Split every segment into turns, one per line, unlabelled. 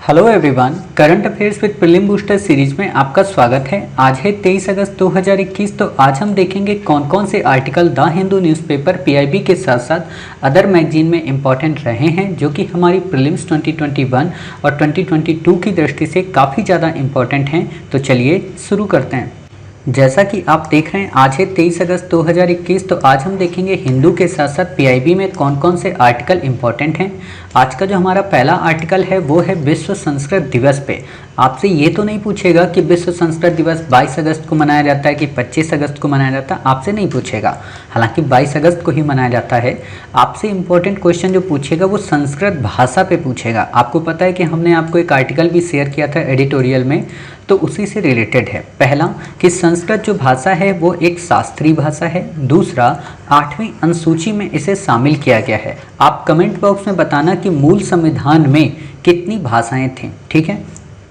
Hello everyone, current affairs with prelim booster series में आपका स्वागत है। आज है 23 अगस्त 2021। तो आज हम देखेंगे कौन कौन से article the Hindu newspaper PIB के साथ साथ अदर मैगजीन में इंपॉर्टेंट रहे हैं, जो कि हमारी प्रीलिम्स 2021 और 2022 की दृष्टि से काफ़ी ज़्यादा इंपॉर्टेंट हैं। तो चलिए शुरू करते हैं। जैसा कि आप देख रहे हैं, आज है 23 अगस्त 2021। तो आज हम देखेंगे हिंदू के साथ साथ पीआईबी में कौन कौन से आर्टिकल इंपॉर्टेंट हैं। आज का जो हमारा पहला आर्टिकल है वो है विश्व संस्कृत दिवस पे। आपसे ये तो नहीं पूछेगा कि विश्व संस्कृत दिवस 22 अगस्त को मनाया जाता है कि 25 अगस्त को मनाया जाता है, आपसे नहीं पूछेगा। हालांकि 22 अगस्त को ही मनाया जाता है। आपसे इम्पोर्टेंट क्वेश्चन जो पूछेगा वो संस्कृत भाषा पे पूछेगा। आपको पता है कि हमने आपको एक आर्टिकल भी शेयर किया था एडिटोरियल में, तो उसी से रिलेटेड है। पहला कि संस्कृत जो भाषा है वो एक शास्त्रीय भाषा है। दूसरा, 8वीं अनुसूची में इसे शामिल किया गया है। आप कमेंट बॉक्स में बताना कि मूल संविधान में कितनी भाषाएं थीं, ठीक है।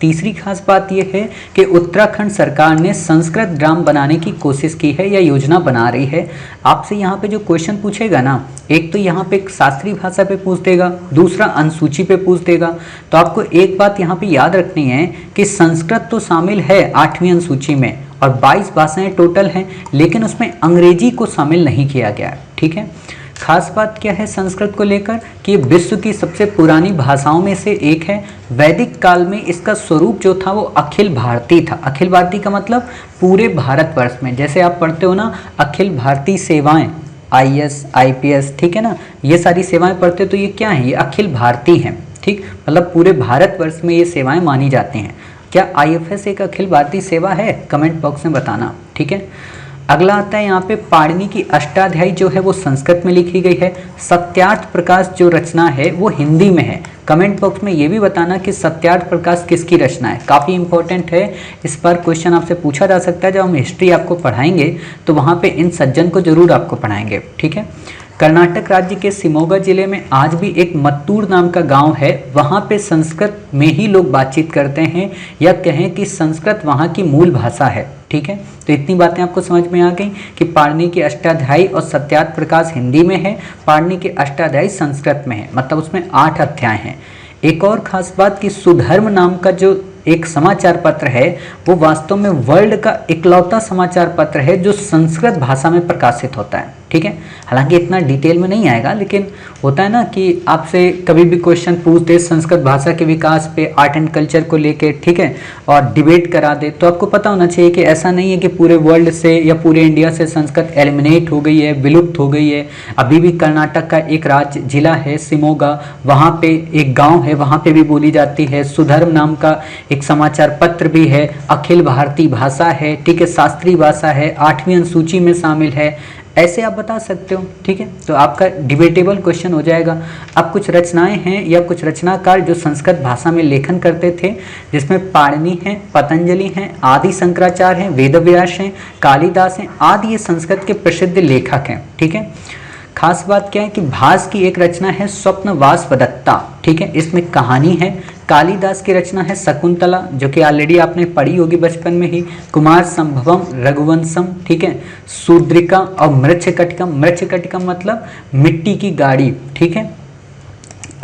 तीसरी खास बात यह है कि उत्तराखंड सरकार ने संस्कृत ग्राम बनाने की कोशिश की है या योजना बना रही है। आपसे यहाँ पे जो क्वेश्चन पूछेगा ना, एक तो यहाँ पे शास्त्रीय भाषा पे पूछ देगा, दूसरा अनुसूची पे पूछ देगा। तो आपको एक बात यहाँ पे याद रखनी है कि संस्कृत तो शामिल है 8वीं अनुसूची में और 22 भाषाएं टोटल हैं, लेकिन उसमें अंग्रेजी को शामिल नहीं किया गया है, ठीक है। खास बात क्या है संस्कृत को लेकर कि विश्व की सबसे पुरानी भाषाओं में से एक है। वैदिक काल में इसका स्वरूप जो था वो अखिल भारतीय था। अखिल भारतीय का मतलब पूरे भारतवर्ष में। जैसे आप पढ़ते हो ना अखिल भारतीय सेवाएं, आईएएस, आईपीएस, ठीक है ना, ये सारी सेवाएं पढ़ते हो तो ये क्या है, ये अखिल भारतीय हैं, ठीक। मतलब पूरे भारतवर्ष में ये सेवाएं मानी जाती हैं। क्या आईएफएस एक अखिल भारतीय सेवा है? कमेंट बॉक्स में बताना, ठीक है। अगला आता है यहाँ पे पाणिनि की अष्टाध्यायी जो है वो संस्कृत में लिखी गई है। सत्यार्थ प्रकाश जो रचना है वो हिंदी में है। कमेंट बॉक्स में ये भी बताना कि सत्यार्थ प्रकाश किसकी रचना है। काफ़ी इंपॉर्टेंट है, इस पर क्वेश्चन आपसे पूछा जा सकता है। जब हम हिस्ट्री आपको पढ़ाएंगे तो वहाँ पे इन सज्जन को जरूर आपको पढ़ाएंगे, ठीक है। कर्नाटक राज्य के शिमोगा जिले में आज भी एक मत्तूर नाम का गांव है। वहाँ पे संस्कृत में ही लोग बातचीत करते हैं, या कहें कि संस्कृत वहाँ की मूल भाषा है, ठीक है। तो इतनी बातें आपको समझ में आ गई कि पाणिनि की अष्टाध्यायी और सत्यार्थ प्रकाश हिंदी में है, पाणिनि की अष्टाध्यायी संस्कृत में है, मतलब उसमें 8 अध्याय हैं। एक और खास बात कि सुधर्म नाम का जो एक समाचार पत्र है वो वास्तव में वर्ल्ड का इकलौता समाचार पत्र है जो संस्कृत भाषा में प्रकाशित होता है, ठीक है। हालांकि इतना डिटेल में नहीं आएगा, लेकिन होता है ना कि आपसे कभी भी क्वेश्चन पूछ दे संस्कृत भाषा के विकास पे, आर्ट एंड कल्चर को लेके, ठीक है, और डिबेट करा दे, तो आपको पता होना चाहिए कि ऐसा नहीं है कि पूरे वर्ल्ड से या पूरे इंडिया से संस्कृत एलिमिनेट हो गई है, विलुप्त हो गई है। अभी भी कर्नाटक का एक राज्य जिला है शिमोगा, वहाँ पे एक गाँव है, वहाँ पे भी बोली जाती है। सुधर्म नाम का एक समाचार पत्र भी है, अखिल भारतीय भाषा है, ठीक है, शास्त्रीय भाषा है, 8वीं अनुसूची में शामिल है। ऐसे आप बता सकते हो, ठीक है। तो आपका डिबेटेबल क्वेश्चन हो जाएगा। अब कुछ रचनाएं हैं या कुछ रचनाकार जो संस्कृत भाषा में लेखन करते थे, जिसमें पाणिनि हैं, पतंजलि हैं, आदि शंकराचार्य हैं, वेदव्यास हैं, कालिदास हैं, आदि ये संस्कृत के प्रसिद्ध लेखक हैं, ठीक है। खास बात क्या है कि भास की एक रचना है स्वप्नवासवदत्ता, ठीक है, इसमें कहानी है। कालिदास की रचना है शकुंतला, जो कि ऑलरेडी आपने पढ़ी होगी बचपन में ही। कुमार संभवम, रघुवंशम, ठीक है, शूद्रिका और मृच्छकटिकम। मृच्छकटिकम मतलब मिट्टी की गाड़ी, ठीक है।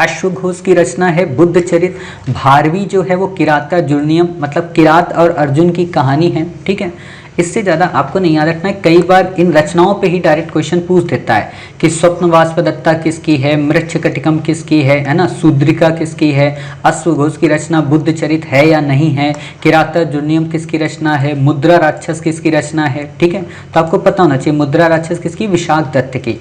अश्वघोष की रचना है बुद्ध चरित। भारवी जो है वो किरातार्जुनीयम, मतलब किरात और अर्जुन की कहानी है, ठीक है। इससे ज़्यादा आपको नहीं याद रखना है। कई बार इन रचनाओं पे ही डायरेक्ट क्वेश्चन पूछ देता है कि स्वप्नवासवदत्ता किसकी है, मृच्छकटिकम किसकी है ना, शूद्रिका किसकी है, अश्वघोष की रचना बुद्ध चरित है या नहीं है, किरातार्जुनीयम किसकी रचना है, मुद्रा राक्षस किसकी रचना है, ठीक है। तो आपको पता होना चाहिए मुद्रा राक्षस किसकी, विशाख दत्त की।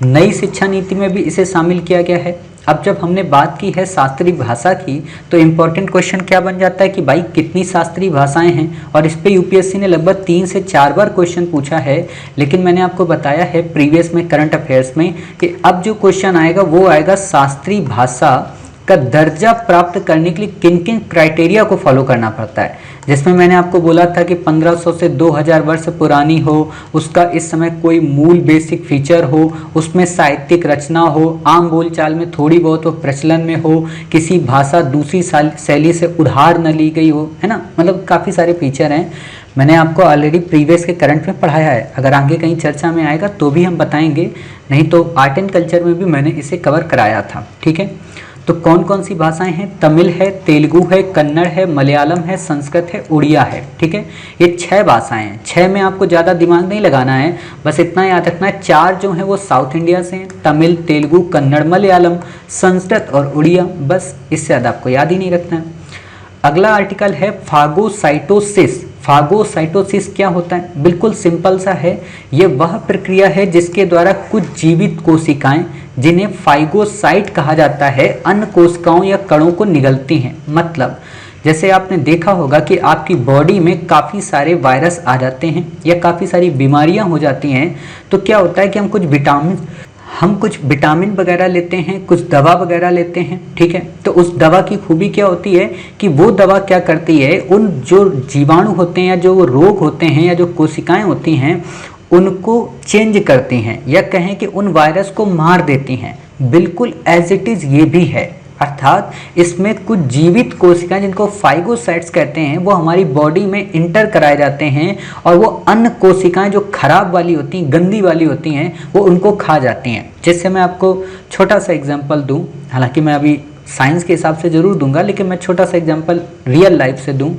नई शिक्षा नीति में भी इसे शामिल किया गया है। अब जब हमने बात की है शास्त्रीय भाषा की, तो इम्पोर्टेंट क्वेश्चन क्या बन जाता है कि भाई कितनी शास्त्रीय भाषाएं हैं, और इस पे यूपीएससी ने लगभग 3 से 4 बार क्वेश्चन पूछा है। लेकिन मैंने आपको बताया है प्रीवियस में करंट अफेयर्स में कि अब जो क्वेश्चन आएगा वो आएगा शास्त्रीय भाषा का दर्जा प्राप्त करने के लिए किन किन क्राइटेरिया को फॉलो करना पड़ता है। जिसमें मैंने आपको बोला था कि 1500 से 2000 वर्ष पुरानी हो, उसका इस समय कोई मूल बेसिक फीचर हो, उसमें साहित्यिक रचना हो, आम बोलचाल में थोड़ी बहुत वो प्रचलन में हो, किसी भाषा दूसरी शैली से उधार न ली गई हो, है ना। मतलब काफ़ी सारे फीचर हैं। मैंने आपको ऑलरेडी प्रीवियस के करंट में पढ़ाया है। अगर आगे कहीं चर्चा में आएगा तो भी हम बताएंगे, नहीं तो आर्ट एंड कल्चर में भी मैंने इसे कवर कराया था, ठीक है। तो कौन कौन सी भाषाएं हैं? तमिल है, तेलुगु है, कन्नड़ है, मलयालम है, संस्कृत है, उड़िया है। ठीक है, ये 6 भाषाएं हैं। 6 में आपको ज़्यादा दिमाग नहीं लगाना है, बस इतना याद रखना है 4 जो है वो साउथ इंडिया से हैं, तमिल, तेलुगु, कन्नड़, मलयालम, संस्कृत और उड़िया। बस इससे ज़्यादा आपको याद ही नहीं रखना है। अगला आर्टिकल है फागोसाइटोसिस। फागोसाइटोसिस क्या होता है? बिल्कुल सिंपल सा है, ये वह प्रक्रिया है जिसके द्वारा कुछ जीवित कोशिकाएं, जिन्हें फाइगोसाइट कहा जाता है, अन्य कोशिकाओं या कणों को निगलती हैं। मतलब जैसे आपने देखा होगा कि आपकी बॉडी में काफ़ी सारे वायरस आ जाते हैं या काफ़ी सारी बीमारियां हो जाती हैं, तो क्या होता है कि हम कुछ विटामिन वगैरह लेते हैं, कुछ दवा वगैरह लेते हैं। ठीक है, तो उस दवा की खूबी क्या होती है कि वो दवा क्या करती है, उन जो जीवाणु होते हैं या जो रोग होते हैं या जो कोशिकाएं होती हैं उनको चेंज करती हैं, या कहें कि उन वायरस को मार देती हैं। बिल्कुल एज इट इज़ ये भी है, अर्थात इसमें कुछ जीवित कोशिकाएं जिनको फाइगोसाइट्स कहते हैं वो हमारी बॉडी में इंटर कराए जाते हैं, और वो अन्य कोशिकाएं जो खराब वाली होती हैं, गंदी वाली होती हैं, वो उनको खा जाती हैं। जैसे मैं आपको छोटा सा एग्जांपल दूं, हालांकि मैं अभी साइंस के हिसाब से ज़रूर दूंगा, लेकिन मैं छोटा सा एग्जांपल रियल लाइफ से दूं।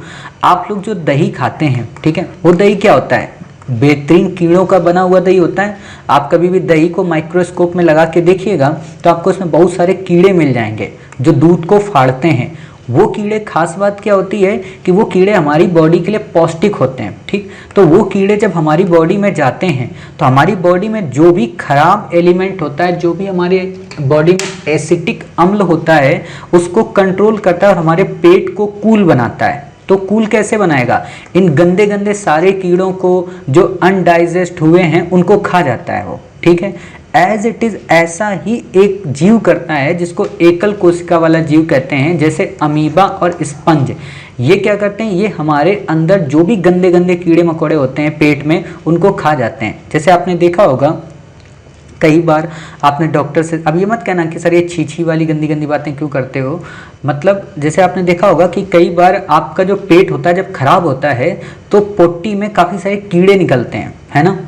आप लोग जो दही खाते हैं, ठीक है, वो दही क्या होता है? बेहतरीन कीड़ों का बना हुआ दही होता है। आप कभी भी दही को माइक्रोस्कोप में लगा के देखिएगा तो आपको उसमें बहुत सारे कीड़े मिल जाएंगे जो दूध को फाड़ते हैं। वो कीड़े, खास बात क्या होती है कि वो कीड़े हमारी बॉडी के लिए पौष्टिक होते हैं। ठीक, तो वो कीड़े जब हमारी बॉडी में जाते हैं तो हमारी बॉडी में जो भी खराब एलिमेंट होता है, जो भी हमारे बॉडी में एसिटिक अम्ल होता है, उसको कंट्रोल करता है और हमारे पेट को कूल बनाता है। तो कूल कैसे बनाएगा? इन गंदे गंदे सारे कीड़ों को जो अनडाइजेस्ट हुए हैं उनको खा जाता है वो। ठीक है, एज इट इज ऐसा ही एक जीव करता है जिसको एकल कोशिका वाला जीव कहते हैं, जैसे अमीबा और स्पंज। ये क्या करते हैं? ये हमारे अंदर जो भी गंदे गंदे कीड़े मकोड़े होते हैं पेट में, उनको खा जाते हैं। जैसे आपने देखा होगा कई बार आपने डॉक्टर से, अब ये मत कहना कि सर ये छी वाली गंदी गंदी बातें क्यों करते हो, मतलब जैसे आपने देखा होगा कि कई बार आपका जो पेट होता है जब खराब होता है तो पोटी में काफ़ी सारे कीड़े निकलते हैं, है ना।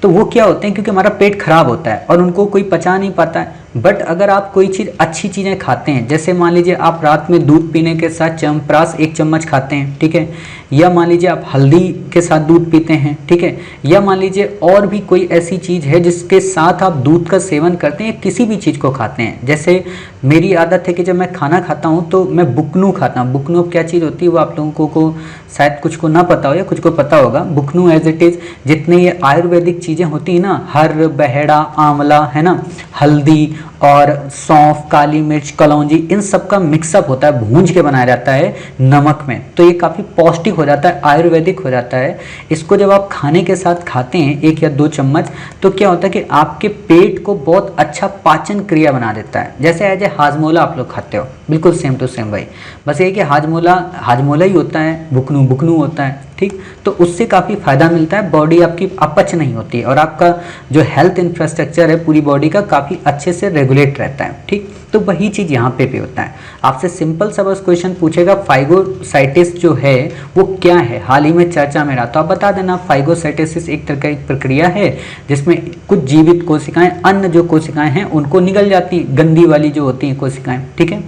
तो वो क्या होते हैं? क्योंकि हमारा पेट खराब होता है और उनको कोई पचा नहीं पाता है। बट अगर आप कोई चीज़, अच्छी चीज़ें खाते हैं, जैसे मान लीजिए आप रात में दूध पीने के साथ च्यवनप्राश 1 चम्मच खाते हैं, ठीक है, या मान लीजिए आप हल्दी के साथ दूध पीते हैं, ठीक है, या मान लीजिए और भी कोई ऐसी चीज़ है जिसके साथ आप दूध का सेवन करते हैं, किसी भी चीज़ को खाते हैं। जैसे मेरी आदत है कि जब मैं खाना खाता हूँ तो मैं बुकनू खाता हूँ। बुकनू क्या चीज़ होती है वो आप लोगों को शायद कुछ को ना पता हो या कुछ को पता होगा। बुकनू एज इट इज़ जितने ये आयुर्वेदिक चीज़ें होती हैं ना, हर, बहेड़ा, आंवला, है ना, हल्दी और सौंफ, काली मिर्च, कलौंजी, इन सब का मिक्सअप होता है, भूंज के बनाया जाता है नमक में। तो ये काफ़ी पौष्टिक हो जाता है, आयुर्वेदिक हो जाता है। इसको जब आप खाने के साथ खाते हैं 1 या 2 चम्मच, तो क्या होता है कि आपके पेट को बहुत अच्छा पाचन क्रिया बना देता है। जैसे एज ए हाजमोला आप लोग खाते हो, बिल्कुल सेम टू सेम भाई, बस ये कि हाजमोला ही होता है, बुकनू होता है। ठीक, तो उससे काफ़ी फ़ायदा मिलता है, बॉडी आपकी अपच नहीं होती है और आपका जो हेल्थ इंफ्रास्ट्रक्चर है पूरी बॉडी का काफ़ी अच्छे से रेगुलेट रहता है। ठीक, तो वही चीज़ यहाँ पे भी होता है। आपसे सिंपल सा बस क्वेश्चन पूछेगा, फाइगोसाइटिस जो है वो क्या है, हाल ही में चर्चा में रहा, तो आप बता देना फाइगोसाइटिस एक तरह की प्रक्रिया है जिसमें कुछ जीवित कोशिकाएं अन्य जो कोशिकाएं हैं उनको निगल जाती हैं, गंदी वाली जो होती हैं कोशिकाएं। ठीक है,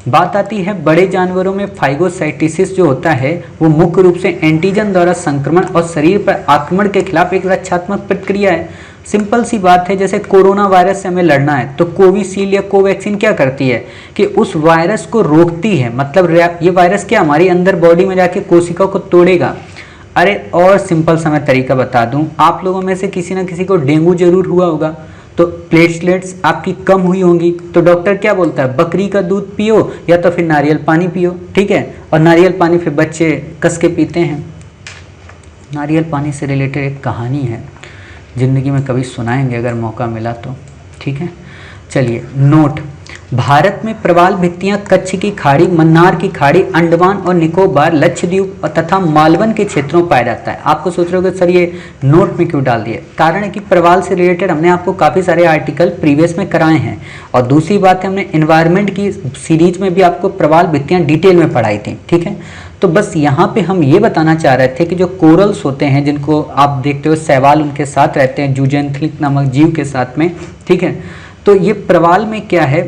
बात आती है बड़े जानवरों में फाइगोसाइटिस जो होता है वो मुख्य रूप से एंटीजन द्वारा संक्रमण और शरीर पर आक्रमण के खिलाफ एक रक्षात्मक प्रक्रिया है। सिंपल सी बात है, जैसे कोरोना वायरस से हमें लड़ना है तो कोविशील्ड या कोवैक्सीन क्या करती है कि उस वायरस को रोकती है। मतलब ये वायरस क्या हमारी अंदर बॉडी में जाके कोशिका को तोड़ेगा। अरे और सिंपल सा मैं तरीका बता दूं, आप लोगों में से किसी ना किसी को डेंगू जरूर हुआ होगा, तो प्लेटलेट्स आपकी कम हुई होंगी, तो डॉक्टर क्या बोलता है, बकरी का दूध पियो या तो फिर नारियल पानी पियो। ठीक है, और नारियल पानी फिर बच्चे कस के पीते हैं। नारियल पानी से रिलेटेड एक कहानी है, ज़िंदगी में कभी सुनाएंगे अगर मौका मिला तो। ठीक है, चलिए नोट, भारत में प्रवाल भित्तियां कच्छ की खाड़ी, मन्नार की खाड़ी, अंडमान और निकोबार, लक्षद्वीप तथा मालवन के क्षेत्रों में पाया जाता है। आपको सोच रहे हो कि सर ये नोट में क्यों डाल दिए, कारण है कि प्रवाल से रिलेटेड हमने आपको काफ़ी सारे आर्टिकल प्रीवियस में कराए हैं, और दूसरी बात है हमने इन्वायरमेंट की सीरीज में भी आपको प्रवाल भित्तियां डिटेल में पढ़ाई थी। ठीक है, तो बस यहाँ पे हम ये बताना चाह रहे थे कि जो कोरल्स होते हैं जिनको आप देखते हो शैवाल उनके साथ रहते हैं, जूजेंथलिक नामक जीव के साथ में। ठीक है, तो ये प्रवाल में क्या है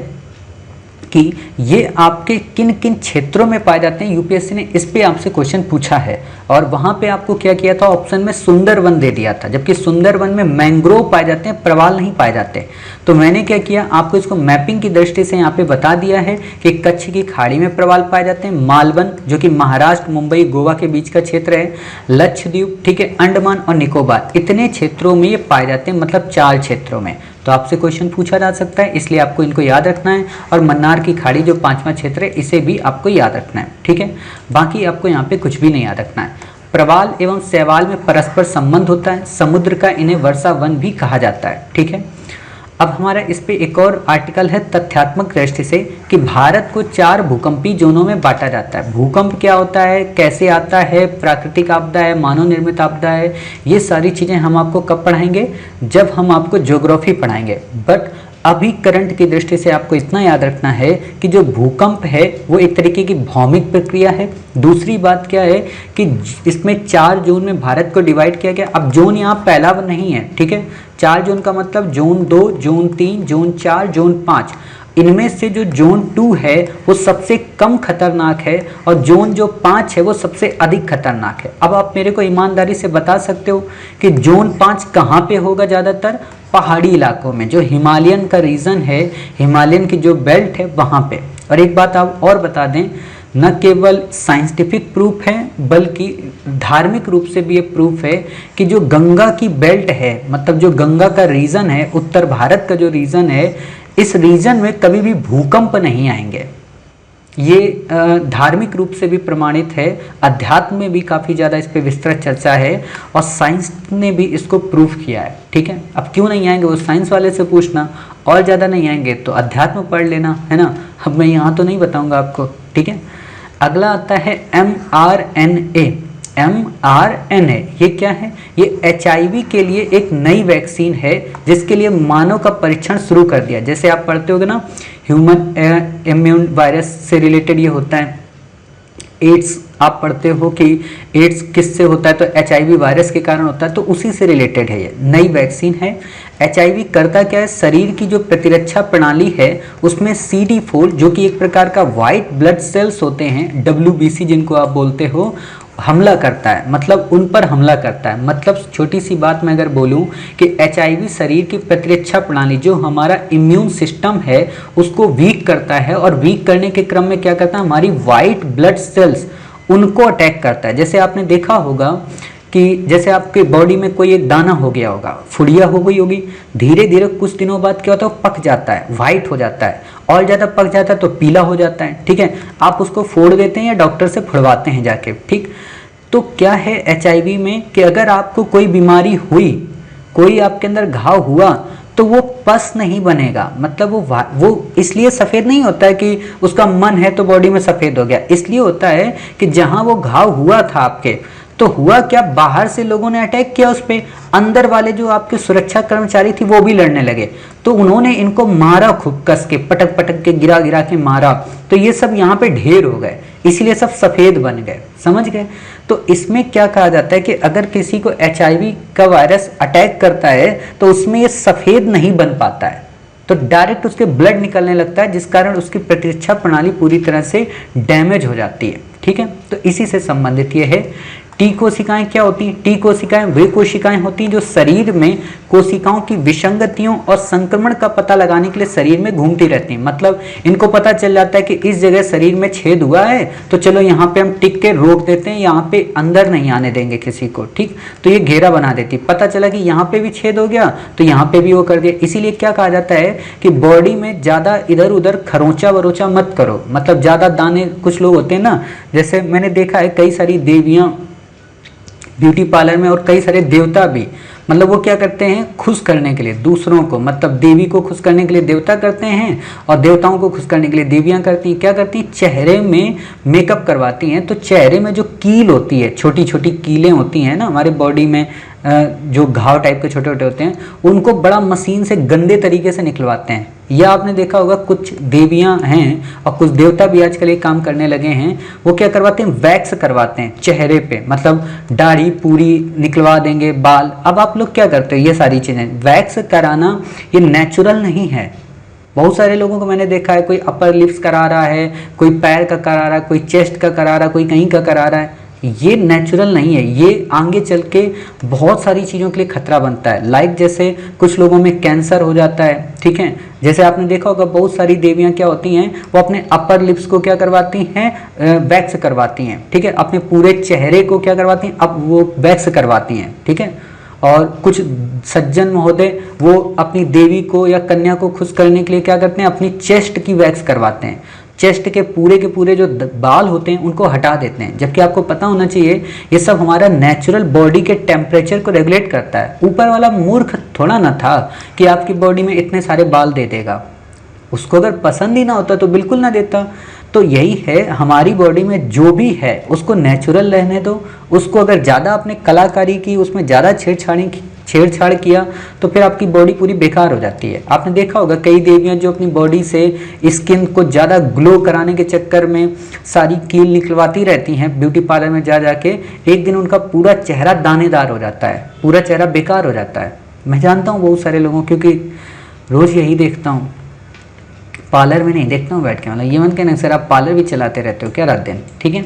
कि ये आपके किन किन क्षेत्रों में पाए जाते हैं, यूपीएससी ने इस पे आपसे क्वेश्चन पूछा है। और वहाँ पे आपको क्या किया था, ऑप्शन में सुंदरवन दे दिया था, जबकि सुंदरवन में मैंग्रोव पाए जाते हैं, प्रवाल नहीं पाए जाते। तो मैंने क्या किया, आपको इसको मैपिंग की दृष्टि से यहाँ पे बता दिया है कि कच्छ की खाड़ी में प्रवाल पाए जाते हैं, मालवन जो कि महाराष्ट्र, मुंबई, गोवा के बीच का क्षेत्र है, लक्षद्वीप, ठीक है, अंडमान और निकोबार, इतने क्षेत्रों में ये पाए जाते हैं, मतलब 4 क्षेत्रों में। तो आपसे क्वेश्चन पूछा जा सकता है, इसलिए आपको इनको याद रखना है। और मन्नार की खाड़ी जो 5वां क्षेत्र है, इसे भी आपको याद रखना है, ठीक है। बाकी आपको यहाँ पे कुछ भी नहीं याद रखना है। प्रवाल एवं शैवाल में परस्पर संबंध होता है, समुद्र का इन्हें वर्षा वन भी कहा जाता है, ठीक है। अब हमारा इस पे एक और आर्टिकल है तथ्यात्मक दृष्टि से कि भारत को 4 भूकंपीय जोनों में बांटा जाता है। भूकंप क्या होता है, कैसे आता है, प्राकृतिक आपदा है, मानव निर्मित आपदा है, ये सारी चीज़ें हम आपको कब पढ़ाएंगे, जब हम आपको ज्योग्राफी पढ़ाएंगे। बट अभी करंट की दृष्टि से आपको इतना याद रखना है कि जो भूकंप है वो एक तरीके की भौमिक प्रक्रिया है। दूसरी बात क्या है कि इसमें 4 जोन में भारत को डिवाइड किया गया। अब जोन यहाँ पहला नहीं है, ठीक है। 4 जोन का मतलब जोन 2, जोन 3, जोन 4, जोन 5। इनमें से जो जोन 2 है वो सबसे कम खतरनाक है और जोन जो 5 है वो सबसे अधिक खतरनाक है। अब आप मेरे को ईमानदारी से बता सकते हो कि जोन 5 कहाँ पे होगा, ज़्यादातर पहाड़ी इलाकों में, जो हिमालयन का रीजन है, हिमालयन की जो बेल्ट है वहाँ पे। और एक बात आप और बता दें, न केवल साइंटिफिक प्रूफ है बल्कि धार्मिक रूप से भी ये प्रूफ है कि जो गंगा की बेल्ट है, मतलब जो गंगा का रीजन है, उत्तर भारत का जो रीजन है, इस रीजन में कभी भी भूकंप नहीं आएंगे। ये धार्मिक रूप से भी प्रमाणित है, अध्यात्म में भी काफ़ी ज़्यादा इस पर विस्तृत चर्चा है और साइंस ने भी इसको प्रूफ किया है, ठीक है। अब क्यों नहीं आएंगे वो साइंस वाले से पूछना, और ज़्यादा नहीं आएंगे तो अध्यात्म पढ़ लेना, है ना। अब मैं यहाँ तो नहीं बताऊँगा आपको, ठीक है। अगला आता है mRNA। mRNA ये क्या है, ये HIV के लिए एक नई वैक्सीन है जिसके लिए मानव का परीक्षण शुरू कर दिया। जैसे आप पढ़ते होगे ना, ह्यूमन इम्यून वायरस से रिलेटेड ये होता है। एड्स आप पढ़ते हो कि एड्स किससे होता है, तो HIV वायरस के कारण होता है, तो उसी से रिलेटेड है। ये नई वैक्सीन है। HIV करता क्या है, शरीर की जो प्रतिरक्षा प्रणाली है उसमें CD4 जो कि एक प्रकार का वाइट ब्लड सेल्स होते हैं, WBC जिनको आप बोलते हो, हमला करता है, मतलब उन पर हमला करता है। मतलब छोटी सी बात मैं अगर बोलूं कि HIV शरीर की प्रतिरक्षा प्रणाली, जो हमारा इम्यून सिस्टम है, उसको वीक करता है और वीक करने के क्रम में क्या करता है, हमारी वाइट ब्लड सेल्स उनको अटैक करता है। जैसे आपने देखा होगा कि जैसे आपके बॉडी में कोई एक दाना हो गया होगा, फुड़िया हो गई होगी, धीरे धीरे कुछ दिनों बाद क्या होता है, पक जाता है, वाइट हो जाता है, और ज़्यादा पक जाता है तो पीला हो जाता है, ठीक है। आप उसको फोड़ देते हैं या डॉक्टर से फुड़वाते हैं जाके, ठीक। तो क्या है HIV में कि अगर आपको कोई बीमारी हुई, कोई आपके अंदर घाव हुआ, तो वो पस नहीं बनेगा। मतलब वो इसलिए सफ़ेद नहीं होता है कि उसका मन है तो बॉडी में सफ़ेद हो गया, इसलिए होता है कि जहाँ वो घाव हुआ था आपके, तो हुआ क्या, बाहर से लोगों ने अटैक किया उस पर, अंदर वाले जो आपके सुरक्षा कर्मचारी थी वो भी लड़ने लगे, तो उन्होंने इनको मारा, खूब कस के, पटक पटक के, गिरा गिरा के मारा, तो ये सब यहाँ पे ढेर हो गए, इसीलिए सब सफ़ेद बन गए, समझ गए। तो इसमें क्या कहा जाता है कि अगर किसी को HIV का वायरस अटैक करता है तो उसमें ये सफ़ेद नहीं बन पाता है, तो डायरेक्ट उसके ब्लड निकलने लगता है, जिस कारण उसकी प्रतिरक्षा प्रणाली पूरी तरह से डैमेज हो जाती है, ठीक है। तो इसी से संबंधित ये है। टी कोशिकाएं क्या होती हैं, टी कोशिकाएं वे कोशिकाएं होती हैं जो शरीर में कोशिकाओं की विसंगतियों और संक्रमण का पता लगाने के लिए शरीर में घूमती रहती हैं। मतलब इनको पता चल जाता है कि इस जगह शरीर में छेद हुआ है, तो चलो यहाँ पे हम टिक के रोक देते हैं, यहाँ पे अंदर नहीं आने देंगे किसी को, ठीक। तो ये घेरा बना देती, पता चला कि यहाँ पे भी छेद हो गया तो यहाँ पे भी वो कर दिया। इसीलिए क्या कहा जाता है कि बॉडी में ज़्यादा इधर उधर खरोंचा वरोचा मत करो, मतलब ज़्यादा दाने, कुछ लोग होते हैं ना, जैसे मैंने देखा है कई सारी देवियाँ ब्यूटी पार्लर में और कई सारे देवता भी, मतलब वो क्या करते हैं, खुश करने के लिए दूसरों को, मतलब देवी को खुश करने के लिए देवता करते हैं और देवताओं को खुश करने के लिए देवियां करती हैं। क्या करती हैं, चेहरे में मेकअप करवाती हैं, तो चेहरे में जो कील होती है, छोटी छोटी कीलें होती हैं ना हमारे बॉडी में, जो घाव टाइप के छोटे छोटे होते हैं, उनको बड़ा मशीन से गंदे तरीके से निकलवाते हैं। या आपने देखा होगा कुछ देवियां हैं और कुछ देवता भी आजकल एक काम करने लगे हैं, वो क्या करवाते हैं, वैक्स करवाते हैं चेहरे पे, मतलब दाढ़ी पूरी निकलवा देंगे, बाल। अब आप लोग क्या करते हो, ये सारी चीज़ें वैक्स कराना ये नेचुरल नहीं है, बहुत सारे लोगों को मैंने देखा है, कोई अपर लिप्स करा रहा है, कोई पैर का करा रहा है, कोई चेस्ट का करा रहा है, कोई कहीं का करा रहा है। ये नेचुरल नहीं है, ये आगे चल के बहुत सारी चीज़ों के लिए खतरा बनता है। लाइक जैसे कुछ लोगों में कैंसर हो जाता है, ठीक है। जैसे आपने देखा होगा बहुत सारी देवियाँ क्या होती हैं, वो अपने अपर लिप्स को क्या करवाती हैं, वैक्स करवाती हैं, ठीक है। अपने पूरे चेहरे को क्या करवाती हैं, अब वो वैक्स करवाती हैं, ठीक है। और कुछ सज्जन महोदय वो अपनी देवी को या कन्या को खुश करने के लिए क्या करते हैं, अपनी चेस्ट की वैक्स करवाते हैं। चेस्ट के पूरे जो बाल होते हैं उनको हटा देते हैं, जबकि आपको पता होना चाहिए ये सब हमारा नेचुरल बॉडी के टेम्परेचर को रेगुलेट करता है। ऊपर वाला मूर्ख थोड़ा ना था कि आपकी बॉडी में इतने सारे बाल दे देगा, उसको अगर पसंद ही ना होता तो बिल्कुल ना देता। तो यही है, हमारी बॉडी में जो भी है उसको नेचुरल रहने दो। उसको अगर ज़्यादा आपने कलाकारी की, उसमें ज़्यादा छेड़छाड़ किया तो फिर आपकी बॉडी पूरी बेकार हो जाती है। आपने देखा होगा कई देवियां जो अपनी बॉडी से स्किन को ज़्यादा ग्लो कराने के चक्कर में सारी कील निकलवाती रहती हैं ब्यूटी पार्लर में जा जाके, एक दिन उनका पूरा चेहरा दानेदार हो जाता है, पूरा चेहरा बेकार हो जाता है। मैं जानता हूँ बहुत सारे लोगों, क्योंकि रोज़ यही देखता हूँ, पार्लर में नहीं देखता हूँ बैठ के, मतलब ये मन कहना सर आप पार्लर भी चलाते रहते हो क्या रात दिन, ठीक है।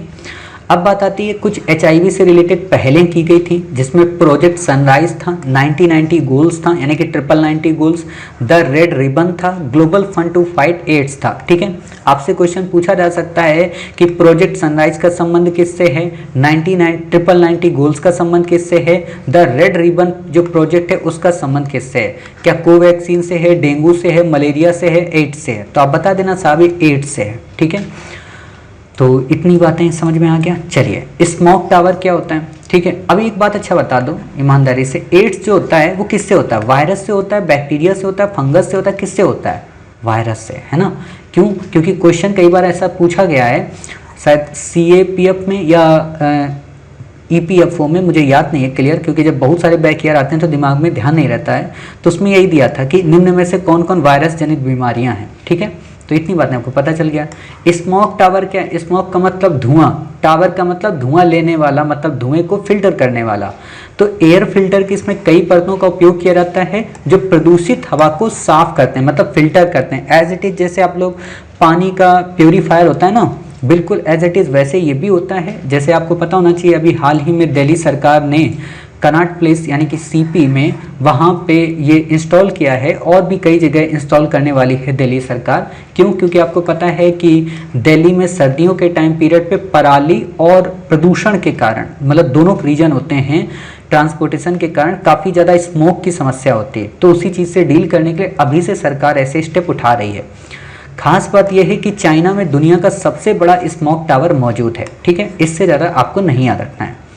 अब बात आती है कुछ HIV से रिलेटेड पहलें की गई थी, जिसमें प्रोजेक्ट सनराइज था, 90-90 गोल्स था, यानी कि 90-90 गोल्स, द रेड रिबन था, global fund to fight AIDS था, ठीक है। आपसे क्वेश्चन पूछा जा सकता है कि प्रोजेक्ट सनराइज का संबंध किससे है, 90-90 गोल्स का संबंध किससे है, द रेड रिबन जो प्रोजेक्ट है उसका संबंध किससे है, क्या कोवैक्सीन से है, डेंगू से है, मलेरिया से है, एड्स से है। तो आप बता देना साहब ये एड्स से है, ठीक है। तो इतनी बातें समझ में आ गया। चलिए स्मोक टावर क्या होता है, ठीक है। अभी एक बात अच्छा बता दो ईमानदारी से, एड्स जो होता है वो किससे होता है, वायरस से होता है, बैक्टीरिया से होता है, फंगस से होता है, किससे होता है, वायरस से, है ना। क्यों, क्योंकि क्वेश्चन कई बार ऐसा पूछा गया है, शायद CAPF में या EPFO में, मुझे याद नहीं है क्लियर, क्योंकि जब बहुत सारे बैक ईयर आते हैं तो दिमाग में ध्यान नहीं रहता है। तो उसमें यही दिया था कि निम्न में से कौन कौन वायरस जनित बीमारियां हैं, ठीक है। तो इतनी बातें आपको पता चल गया। स्मोक टावर क्या है, स्मोक का मतलब धुआं, टावर का मतलब धुआं लेने वाला, मतलब धुएं को फिल्टर करने वाला। तो एयर फिल्टर की इसमें कई परतों का उपयोग किया जाता है जो प्रदूषित हवा को साफ करते हैं, मतलब फिल्टर करते हैं। एज इट इज जैसे आप लोग पानी का प्योरीफायर होता है ना, बिल्कुल एज इट इज वैसे ये भी होता है। जैसे आपको पता होना चाहिए अभी हाल ही में दिल्ली सरकार ने कनॉट प्लेस यानी कि CP में वहाँ पे ये इंस्टॉल किया है, और भी कई जगह इंस्टॉल करने वाली है दिल्ली सरकार। क्यों, क्योंकि आपको पता है कि दिल्ली में सर्दियों के टाइम पीरियड पे पराली और प्रदूषण के कारण, मतलब दोनों रीजन होते हैं, ट्रांसपोर्टेशन के कारण काफ़ी ज़्यादा स्मोक की समस्या होती है। तो उसी चीज़ से डील करने के लिए अभी से सरकार ऐसे स्टेप उठा रही है। खास बात यह है कि चाइना में दुनिया का सबसे बड़ा स्मोक टावर मौजूद है, ठीक है। इससे ज़्यादा आपको नहीं याद रखना है।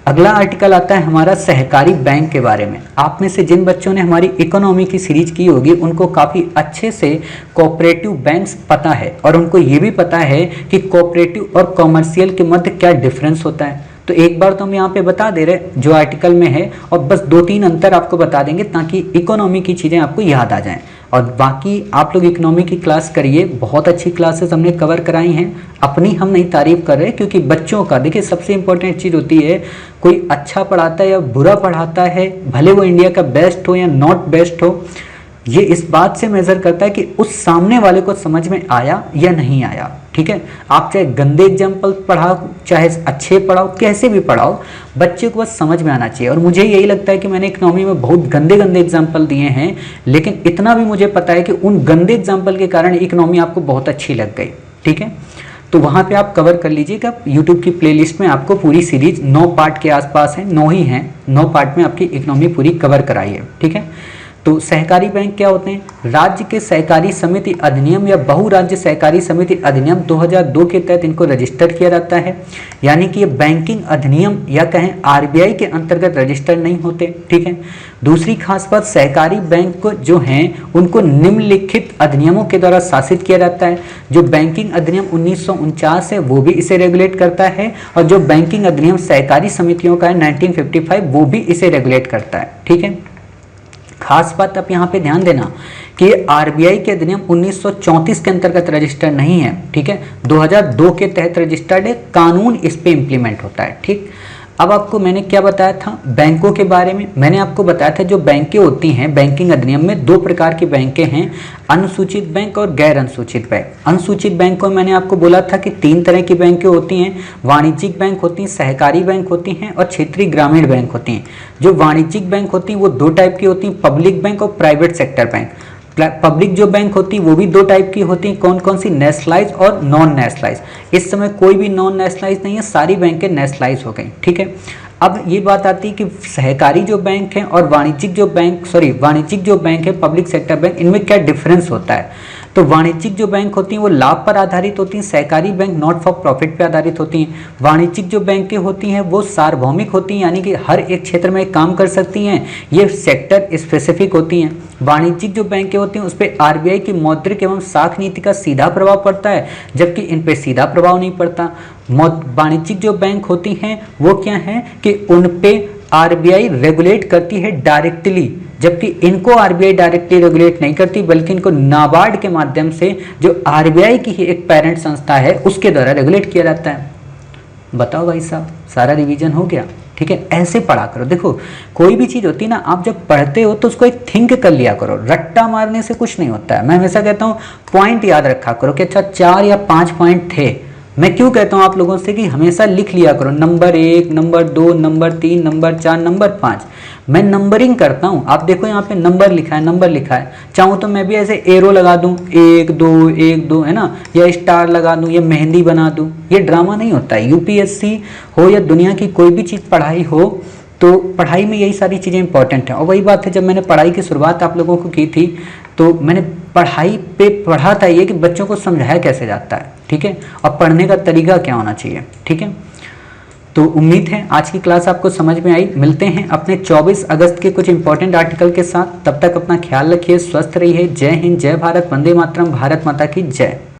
अगला आर्टिकल आता है हमारा सहकारी बैंक के बारे में। आप में से जिन बच्चों ने हमारी इकोनॉमी की सीरीज की होगी उनको काफ़ी अच्छे से कोऑपरेटिव बैंक्स पता है, और उनको ये भी पता है कि कोऑपरेटिव और कॉमर्शियल के मध्य क्या डिफरेंस होता है। तो एक बार तो हम यहाँ पे बता दे रहे जो आर्टिकल में है, और बस 2-3 अंतर आपको बता देंगे ताकि इकोनॉमी की चीज़ें आपको याद आ जाएं। और बाकी आप लोग इकोनॉमी की क्लास करिए, बहुत अच्छी क्लासेस हमने कवर कराई हैं। अपनी हम नहीं तारीफ कर रहे, क्योंकि बच्चों का देखिए सबसे इंपॉर्टेंट चीज़ होती है, कोई अच्छा पढ़ाता है या बुरा पढ़ाता है, भले वो इंडिया का बेस्ट हो या नॉट बेस्ट हो, ये इस बात से मेजर करता है कि उस सामने वाले को समझ में आया या नहीं आया, ठीक है। आप चाहे गंदे एग्जाम्पल पढ़ाओ, चाहे अच्छे पढ़ाओ, कैसे भी पढ़ाओ, बच्चे को बस समझ में आना चाहिए। और मुझे यही लगता है कि मैंने इकोनॉमी में बहुत गंदे गंदे एग्जाम्पल दिए हैं, लेकिन इतना भी मुझे पता है कि उन गंदे एग्जाम्पल के कारण इकोनॉमी आपको बहुत अच्छी लग गई, ठीक है। तो वहाँ पे आप कवर कर लीजिएगा, यूट्यूब की प्लेलिस्ट में आपको पूरी सीरीज 9 पार्ट के आसपास है, 9 ही हैं, 9 पार्ट में आपकी इकोनॉमी पूरी कवर कराई है, ठीक है। तो सहकारी बैंक क्या होते हैं, राज्य के सहकारी समिति अधिनियम या बहुराज्य सहकारी समिति अधिनियम 2002 के तहत इनको रजिस्टर किया जाता है। यानी कि ये बैंकिंग अधिनियम या कहें RBI के अंतर्गत रजिस्टर नहीं होते, ठीक है। दूसरी खास बात, सहकारी बैंक को जो हैं उनको निम्नलिखित अधिनियमों के द्वारा शासित किया जाता है। जो बैंकिंग अधिनियम 1949 है वो भी इसे रेगुलेट करता है, और जो बैंकिंग अधिनियम सहकारी समितियों का है 1955 वो भी इसे रेगुलेट करता है, ठीक है। खास बात आप यहाँ पे ध्यान देना कि RBI के अधिनियम 1934 के अंतर्गत रजिस्टर्ड नहीं है, ठीक है। 2002 के तहत रजिस्टर्ड है, कानून इस पे इम्प्लीमेंट होता है, ठीक। अब आपको मैंने क्या बताया था बैंकों के बारे में, मैंने आपको बताया था जो बैंकें होती हैं बैंकिंग अधिनियम में दो प्रकार की बैंकें हैं, अनुसूचित बैंक और गैर अनुसूचित बैंक। अनुसूचित बैंक को मैंने आपको बोला था कि तीन तरह की बैंकें होती हैं, वाणिज्यिक बैंक होती हैं, सहकारी बैंक होती हैं और क्षेत्रीय ग्रामीण बैंक होती हैं। जो वाणिज्यिक बैंक होती हैं वो दो टाइप की होती हैं, पब्लिक बैंक और प्राइवेट सेक्टर बैंक। पब्लिक जो बैंक होती है वो भी दो टाइप की होती हैं, कौन कौन सी, नेशनलाइज और नॉन नेशनलाइज। इस समय कोई भी नॉन नेशनलाइज नहीं है, सारी बैंकें नेशनलाइज हो गई, ठीक है। अब ये बात आती है कि सहकारी जो बैंक है और वाणिज्यिक जो बैंक है पब्लिक सेक्टर बैंक, इनमें क्या डिफरेंस होता है। तो वाणिज्यिक जो बैंक होती हैं वो लाभ पर आधारित होती हैं, सहकारी बैंक नॉट फॉर प्रॉफिट पर आधारित होती हैं। वाणिज्यिक जो बैंकें होती हैं वो सार्वभौमिक होती हैं, यानी कि हर एक क्षेत्र में काम कर सकती हैं, ये सेक्टर स्पेसिफिक होती हैं। वाणिज्यिक जो बैंकें होती हैं उस पर आरबीआई की मौद्रिक एवं साख नीति का सीधा प्रभाव पड़ता है, जबकि इन पे सीधा प्रभाव नहीं पड़ता। वाणिज्यिक जो बैंक होती हैं वो क्या है कि उन पे आरबीआई रेगुलेट करती है डायरेक्टली, जबकि इनको आरबीआई डायरेक्टली रेगुलेट नहीं करती, बल्कि इनको नाबार्ड के माध्यम से जो आरबीआई की ही एक पेरेंट संस्था है उसके द्वारा रेगुलेट किया जाता है। बताओ भाई साहब, सारा रिवीजन हो गया, ठीक है। ऐसे पढ़ा करो। देखो कोई भी चीज़ होती है ना, आप जब पढ़ते हो तो उसको एक थिंक कर लिया करो, रट्टा मारने से कुछ नहीं होता है। मैं हमेशा कहता हूँ पॉइंट याद रखा करो कि अच्छा 4 या 5 पॉइंट थे। मैं क्यों कहता हूँ आप लोगों से कि हमेशा लिख लिया करो, number 1, number 2, number 3, number 4, number 5। मैं नंबरिंग करता हूँ, आप देखो यहाँ पे नंबर लिखा है, चाहूँ तो मैं भी ऐसे एरो लगा दूँ 1 2 1 2, है ना, या स्टार लगा दूँ या मेहंदी बना दूँ। ये ड्रामा नहीं होता है। यूपीएससी हो या दुनिया की कोई भी चीज़ पढ़ाई हो, तो पढ़ाई में यही सारी चीज़ें इंपॉर्टेंट हैं। और वही बात है, जब मैंने पढ़ाई की शुरुआत आप लोगों को की थी तो मैंने पढ़ाई पे पढ़ा था ये कि बच्चों को समझाया कैसे जाता है, ठीक है, और पढ़ने का तरीका क्या होना चाहिए, ठीक है। तो उम्मीद है आज की क्लास आपको समझ में आई। मिलते हैं अपने 24 अगस्त के कुछ इंपॉर्टेंट आर्टिकल के साथ। तब तक अपना ख्याल रखिए, स्वस्थ रहिए। जय हिंद, जय भारत, वंदे मातरम, भारत माता की जय।